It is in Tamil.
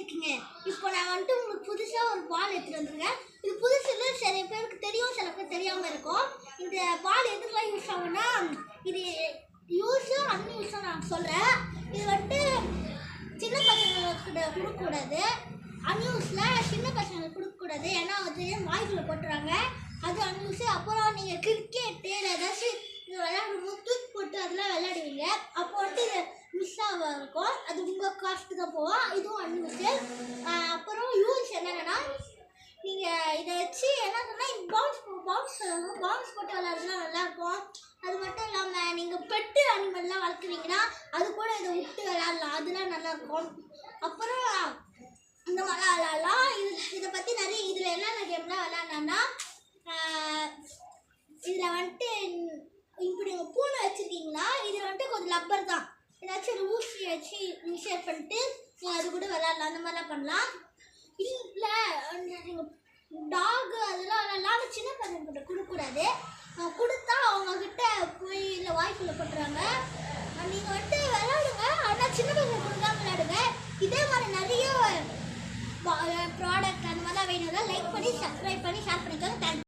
இருக்கீங்க? இப்போ நான் வந்துட்டு உங்களுக்கு புதுசாக ஒரு பால் எடுத்துகிட்டு வந்துருக்கேன். இது புதுசு இல்லை, சில பேருக்கு தெரியும், சில பேர் தெரியாமல் இருக்கும். இந்த பால் எதுக்கெல்லாம் யூஸ் ஆகும்னா, இது யூஸும் அன்யூஸும் நான் சொல்கிறேன். இது வந்துட்டு சின்ன பசங்களுக்கு கொடுக்கக்கூடாது. அன்யூஸில் சின்ன பசங்களுக்கு கொடுக்கக்கூடாது, ஏன்னா அது வாய்க்குள்ளே போட்டுறாங்க. அது அன்யூஸு. அப்புறம் நீங்கள் கிரிக்கெட்டு இல்லை ஏதாச்சும் இது விளையாடும்போது தூக்கி போட்டு அதெல்லாம் விளையாடுவீங்க. அப்போ வந்துட்டு இது மிஸ் ஆக இருக்கும். அது உங்கள் காஸ்ட்டு தான் போகும். இதுவும் அன்யூஸு. அப்புறம் யூஸ் என்னென்னா, நீங்கள் இதை வச்சு என்ன சொன்னால் பவுன்ஸ் போட்டு விளையாடுறதுலாம் நல்லாயிருக்கும். அது மட்டும் இல்லாமல் நீங்கள் பெட்டு அனிமல்லாம் வளர்க்குறீங்கன்னா அது கூட இதை விட்டு விளையாடலாம், அதெல்லாம் நல்லாயிருக்கும். அப்புறம் இந்த மாதிரிலாம் விளையாடலாம். இதை பற்றி நிறைய இதில் என்னென்ன கேம்லாம் விளையாடலான்னா, இதில் வந்துட்டு இப்படி நீங்கள் பூனை வச்சுருக்கீங்களா, இதில் வந்துட்டு கொஞ்சம் லப்பர் தான், ஏதாச்சும் ஒரு ஊசி வச்சு இன்ஷேர் பண்ணிட்டு நீங்கள் அது கூட விளையாடலாம். அந்த மாதிரிலாம் பண்ணலாம். இல்லை நீங்கள் டாகு அதெல்லாம் விளையாடலாம். சின்ன பசங்கக்கிட்ட கொடுக்கக்கூடாது. கொடுத்தா அவங்கக்கிட்ட போய் இல்லை வாய்க்குள்ளே போட்டுறாங்க. நீங்கள் வந்துட்டு விளையாடுங்க, ஆனால் சின்ன பசங்க கொடுக்காம விளையாடுங்க. இதே மாதிரி நிறைய ப்ராடக்ட் அந்த மாதிரிலாம் வேணும்னா லைக் பண்ணி சப்ஸ்கிரைப் பண்ணி ஷேர் பண்ணிக்கோங்க. தேங்க்ஸ்.